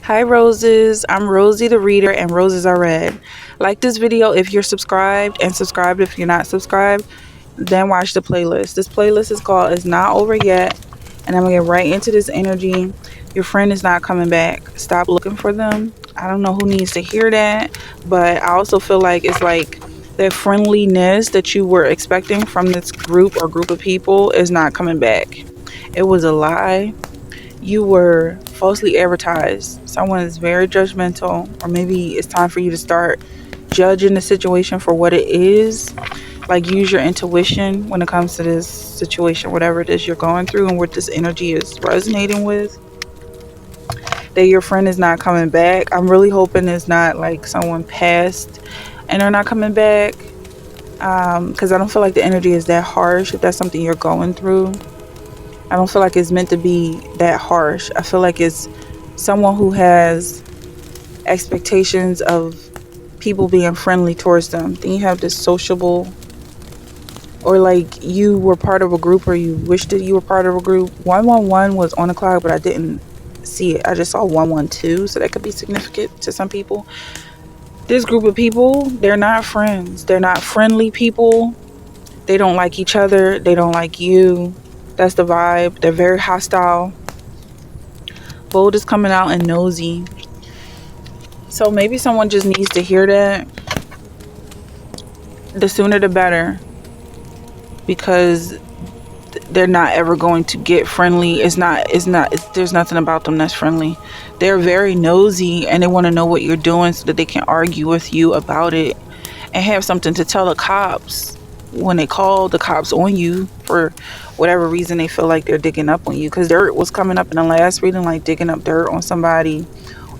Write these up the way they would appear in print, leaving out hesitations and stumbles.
Hi roses, I'm Rosie the reader and roses are red. Like this video if you're subscribed and subscribed if you're not subscribed, then watch the playlist. This playlist is called It's Not Over Yet, and I'm gonna get right into this energy. Your friend is not coming back. Stop looking for them. I don't know who needs to hear that, but I also feel like it's like that friendliness that you were expecting from this group or group of people is not coming back. It was a lie. You were falsely advertised. Someone is very judgmental, or maybe it's time for you to start judging the situation for what it is. Like, use your intuition when it comes to this situation, whatever it is you're going through and what this energy is resonating with. That your friend is not coming back. I'm really hoping it's not like someone passed and they're not coming back. Because I don't feel like the energy is that harsh if that's something you're going through. I don't feel like it's meant to be that harsh. I feel like it's someone who has expectations of people being friendly towards them. Then you have this sociable, or like you were part of a group or you wished that you were part of a group. 111 was on the clock, but I didn't see it. I just saw 112, so that could be significant to some people. This group of people, they're not friends. They're not friendly people. They don't like each other. They don't like you. That's the vibe. They're very hostile. Bold is coming out and nosy. So maybe someone just needs to hear that. The sooner the better. Because they're not ever going to get friendly. There's nothing about them that's friendly. They're very nosy and they want to know what you're doing so that they can argue with you about it and have something to tell the cops when they call the cops on you for whatever reason they feel like they're digging up on you. Because dirt was coming up in the last reading, like digging up dirt on somebody,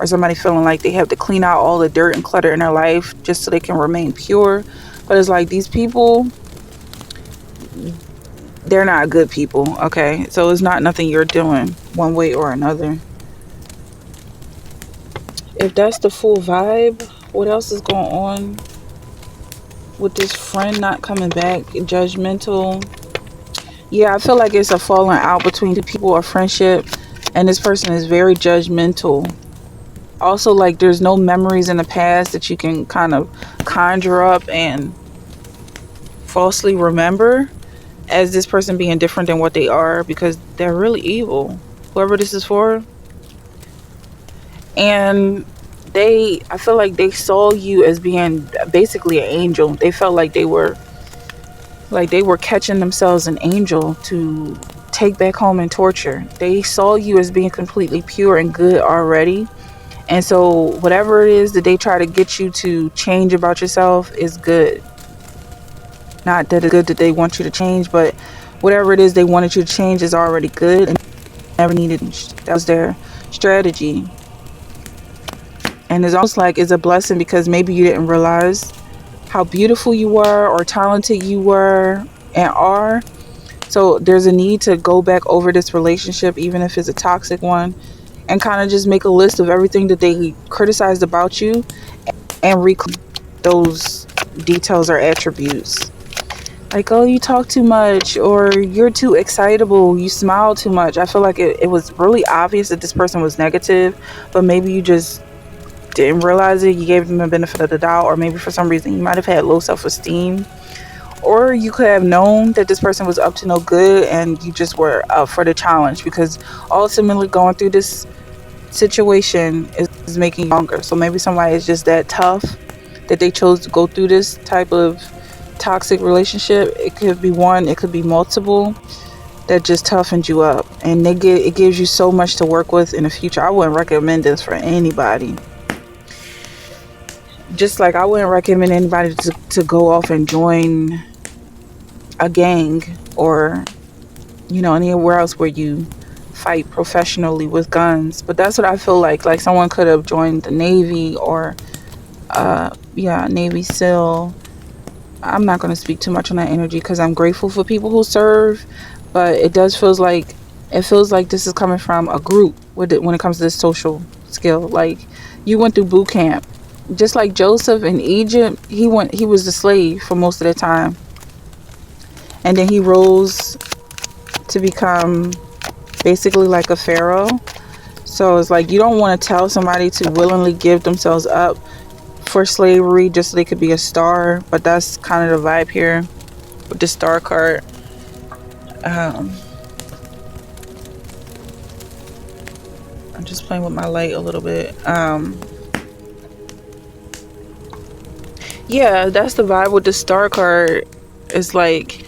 or somebody feeling like they have to clean out all the dirt and clutter in their life just so they can remain pure. But it's like these people, they're not good people, okay? So it's not nothing you're doing one way or another. If that's the full vibe, what else is going on with this friend not coming back? Judgmental. Yeah, I feel like it's a falling out between two people or friendship, and this person is very judgmental. Also, like, there's no memories in the past that you can kind of conjure up and falsely remember as this person being different than what they are, because they're really evil, whoever this is for. And I feel like they saw you as being basically an angel. They felt like they were catching themselves an angel to take back home and torture. They saw you as being completely pure and good already. And so whatever it is that they try to get you to change about yourself is good. Not that it's good that they want you to change, but whatever it is they wanted you to change is already good and never needed. That was their strategy. And it's almost like it's a blessing because maybe you didn't realize how beautiful you were or talented you were and are. So there's a need to go back over this relationship, even if it's a toxic one, and kind of just make a list of everything that they criticized about you and reclaim those details or attributes. Like, oh, you talk too much, or you're too excitable, you smile too much. I feel like it was really obvious that this person was negative, but maybe you just didn't realize it. You gave them the benefit of the doubt, or maybe for some reason you might have had low self-esteem, or you could have known that this person was up to no good and you just were up for the challenge, because ultimately going through this situation is making you stronger. So maybe somebody is just that tough that they chose to go through this type of toxic relationship. It could be one, it could be multiple, that just toughened you up, and it gives you so much to work with in the future. I wouldn't recommend this for anybody. Just like I wouldn't recommend anybody to go off and join a gang or, anywhere else where you fight professionally with guns. But that's what I feel like. Like someone could have joined the Navy or, Navy SEAL. I'm not going to speak too much on that energy because I'm grateful for people who serve. But it feels like this is coming from a group when it comes to this social skill. Like, you went through boot camp. Just like Joseph in Egypt, he was the slave for most of the time. And then he rose to become basically like a pharaoh. So it's like you don't want to tell somebody to willingly give themselves up for slavery just so they could be a star, but that's kind of the vibe here with the star card. I'm just playing with my light a little bit. Yeah, that's the vibe with the star card. It's like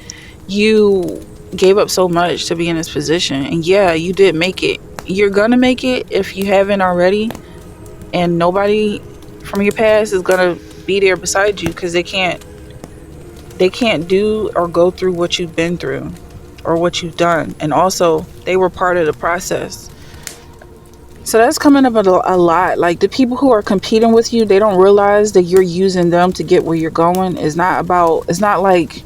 you gave up so much to be in this position, and yeah, you did make it. You're gonna make it if you haven't already, and nobody from your past is gonna be there beside you because they can't do or go through what you've been through or what you've done, and also they were part of the process. So that's coming up a lot. Like the people who are competing with you, they don't realize that you're using them to get where you're going. It's not like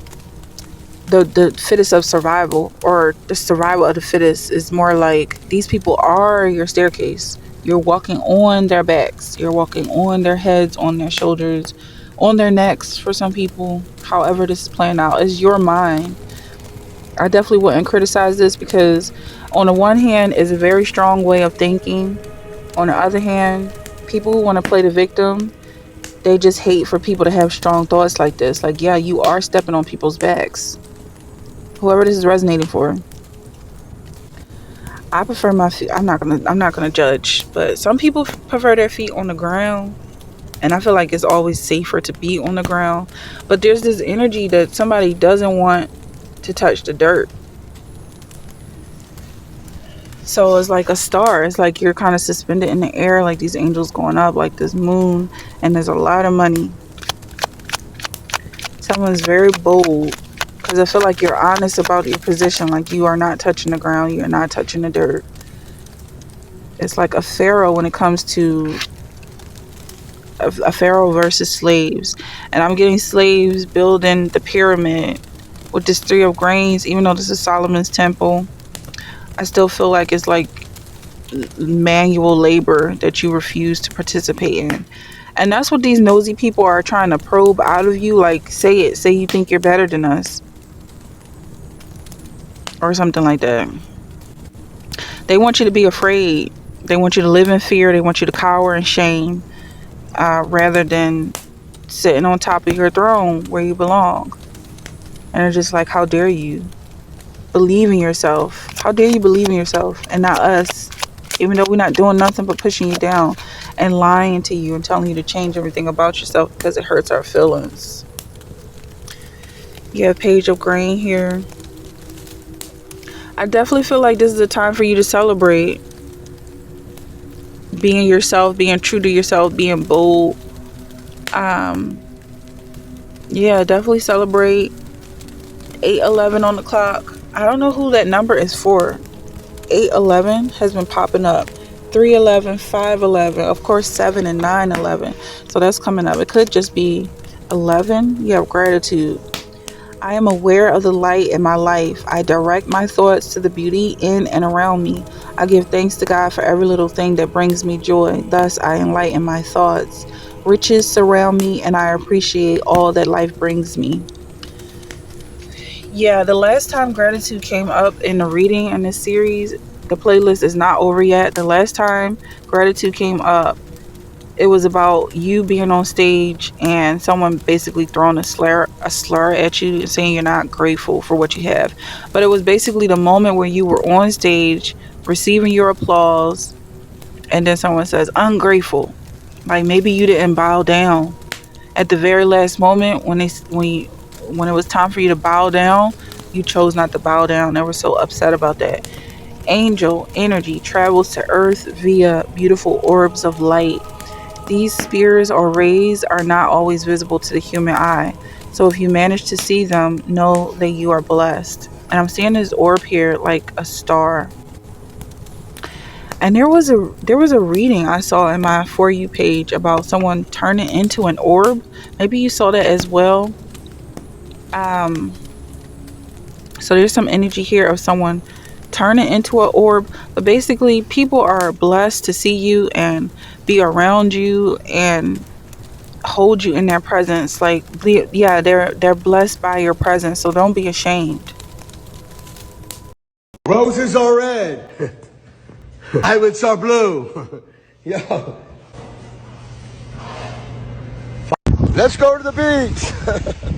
the fittest of survival or the survival of the fittest. Is more like these people are your staircase. You're walking on their backs. You're walking on their heads, on their shoulders, on their necks for some people. However this is playing out, is your mind. I definitely wouldn't criticize this because on the one hand, it's a very strong way of thinking. On the other hand, people who want to play the victim, they just hate for people to have strong thoughts like this. Like, yeah, you are stepping on people's backs. Whoever this is resonating for. I prefer my feet. I'm not gonna judge, but some people prefer their feet on the ground, and I feel like it's always safer to be on the ground. But there's this energy that somebody doesn't want to touch the dirt. So it's like a star. It's like you're kind of suspended in the air, like these angels going up, like this moon, and there's a lot of money. Someone's very bold because I feel like you're honest about your position. Like you are not touching the ground, you're not touching the dirt. It's like a pharaoh when it comes to a pharaoh versus slaves. And I'm getting slaves building the pyramid with this 3 of grains. Even though this is Solomon's temple, I still feel like it's like manual labor that you refuse to participate in. And that's what these nosy people are trying to probe out of you. Like, say it. Say you think you're better than us. Or something like that. They want you to be afraid. They want you to live in fear. They want you to cower in shame. Rather than sitting on top of your throne where you belong. And they're just like, how dare you believe in yourself? How dare you believe in yourself and not us? Even though we're not doing nothing but pushing you down and lying to you and telling you to change everything about yourself because it hurts our feelings. You have Page of Grain here. I definitely feel like this is a time for you to celebrate being yourself, being true to yourself, being bold. Yeah, definitely celebrate. 8:11 on the clock. I don't know who that number is for. 8:11 has been popping up. 3:11, 5:11, of course 7 and 9:11. So that's coming up. It could just be 11. You have gratitude. I am aware of the light in my life. I direct my thoughts to the beauty in and around me. I give thanks to God for every little thing that brings me joy. Thus, I enlighten my thoughts. Riches surround me, and I appreciate all that life brings me. Yeah, the last time gratitude came up in the reading in this series, the playlist is not over yet. The last time gratitude came up, it was about you being on stage and someone basically throwing a slur at you and saying you're not grateful for what you have. But it was basically the moment where you were on stage receiving your applause and then someone says ungrateful. Like maybe you didn't bow down at the very last moment when it was time for you to bow down, you chose not to bow down. They were so upset about that. Angel energy travels to earth via beautiful orbs of light. These spears or rays are not always visible to the human eye. So if you manage to see them, know that you are blessed. And I'm seeing this orb here like a star. And there was a reading I saw in my For You page about someone turning into an orb. Maybe you saw that as well. So there's some energy here of someone turning into an orb. But basically, people are blessed to see you and be around you and hold you in their presence. Like, yeah, they're blessed by your presence. So don't be ashamed. Roses are red. Eyelids are blue. Yo. Let's go to the beach.